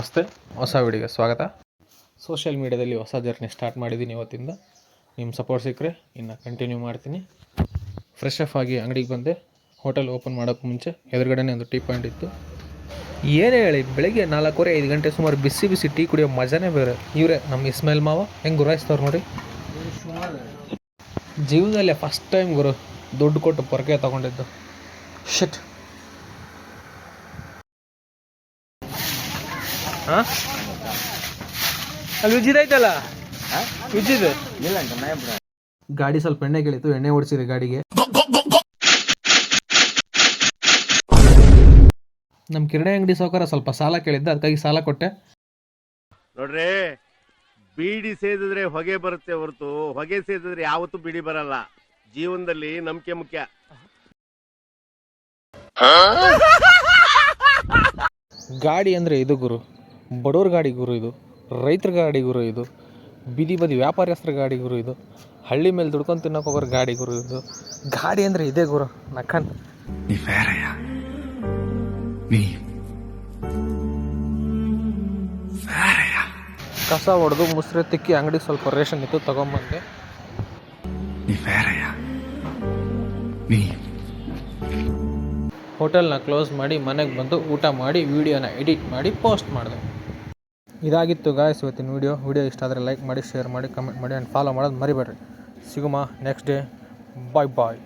ನಮಸ್ತೆ, ಹೊಸ ವಿಡಿಯೋಗೆ ಸ್ವಾಗತ. ಸೋಷಿಯಲ್ ಮೀಡ್ಯಾದಲ್ಲಿ ಹೊಸ ಜರ್ನಿ ಸ್ಟಾರ್ಟ್ ಮಾಡಿದ್ದೀನಿ. ಇವತ್ತಿಂದ ನಿಮ್ಮ ಸಪೋರ್ಟ್ ಸಿಕ್ಕರೆ ಇನ್ನು ಕಂಟಿನ್ಯೂ ಮಾಡ್ತೀನಿ. ಫ್ರೆಶ್ ಅಪ್ ಆಗಿ ಅಂಗಡಿಗೆ ಬಂದೆ. ಹೋಟೆಲ್ ಓಪನ್ ಮಾಡೋಕ್ಕೆ ಮುಂಚೆ ಎದುರುಗಡೆನೇ ಒಂದು ಟೀ ಪಾಯಿಂಟ್ ಇತ್ತು. ಏನೇ ಹೇಳಿ, ಬೆಳಗ್ಗೆ 4:30-5 ಗಂಟೆ ಸುಮಾರು ಬಿಸಿ ಬಿಸಿ ಟೀ ಕುಡಿಯೋ ಮಜಾನೇ ಬೇರೆ. ಇವರೇ ನಮ್ಮ ಇಸ್ಮಾಯಿಲ್ ಮಾವ ಹೆಂಗೆ ಗುರಾಯಿಸ್ತವ್ರು ನೋಡಿ. ಜೀವನದಲ್ಲೇ ಫಸ್ಟ್ ಟೈಮ್ ಗುರು ದುಡ್ಡು ಕೊಟ್ಟು ಪೊರಕೆ ತೊಗೊಂಡಿದ್ದು. ಶಿಟ್. ಹಾಂ, ಅಲ್ಲಿ ಉಜ್ಜಿದೈತಲ್ಲ, ಉಜ್ಜಿದೆ ಗಾಡಿ ಸ್ವಲ್ಪ ಎಣ್ಣೆ ಕೇಳಿತ್ತು, ಎಣ್ಣೆ ಓಡಿಸಿದೆ ಗಾಡಿಗೆ. ನಮ್ಮ ಕಿರಣೆ ಅಂಗಡಿ ಸಾವುಕಾರ ಸ್ವಲ್ಪ ಸಾಲ ಕೇಳಿದ್ದ, ಅದಕ್ಕಾಗಿ ಸಾಲ ಕೊಟ್ಟೆ. ನೋಡ್ರಿ, ಬೀಡಿ ಸೇದಿದ್ರೆ ಹೊಗೆ ಬರುತ್ತೆ ಹೊರತು ಹೊಗೆ ಸೇದಿದ್ರೆ ಯಾವತ್ತೂ ಬೀಡಿ ಬರಲ್ಲ. ಜೀವನದಲ್ಲಿ ನಂಬಿಕೆ ಮುಖ್ಯ. ಗಾಡಿ ಅಂದರೆ ಇದು ಗುರು, ಬಡವ್ರ ಗಾಡಿ ಗುರು, ಇದು ರೈತರ ಗಾಡಿ ಗುರು, ಇದು ಬೀದಿ ಬದಿ ವ್ಯಾಪಾರಸ್ಥರ ಗಾಡಿ ಗುರು, ಇದು ಹಳ್ಳಿ ಮೇಲೆ ದುಡ್ಕೊಂಡು ತಿನ್ನೋಕೆ ಹೋಗೋರು ಗಾಡಿ ಗುರು. ಇದು ಗಾಡಿ ಅಂದರೆ ಇದೇ ಗುರು. ನಕ್ಕನ್ ಕಸ ಹೊಡೆದು ಮುಸ್ರೆ ತಿಕ್ಕಿ ಅಂಗಡಿ ಸ್ವಲ್ಪ ರೇಷನ್ ಇತ್ತು, ತಗೊಂಬಂದೆ. ಹೋಟೆಲ್ನ ಕ್ಲೋಸ್ ಮಾಡಿ ಮನೆಗೆ ಬಂದು ಊಟ ಮಾಡಿ ವಿಡಿಯೋನ ಎಡಿಟ್ ಮಾಡಿ ಪೋಸ್ಟ್ ಮಾಡಿದೆ. ಇದಾಗಿತ್ತು ಗಾಯ್ಸ್ ಇವತ್ತಿನ ವಿಡಿಯೋ ಇಷ್ಟ ಆದರೆ ಲೈಕ್ ಮಾಡಿ, ಶೇರ್ ಮಾಡಿ, ಕಮೆಂಟ್ ಮಾಡಿ ಆ್ಯಂಡ್ ಫಾಲೋ ಮಾಡೋದು ಮರಿಬೇಡ್ರಿ. ಸಿಗುಮ ನೆಕ್ಸ್ಟ್ ಡೇ. ಬಾಯ್ ಬಾಯ್.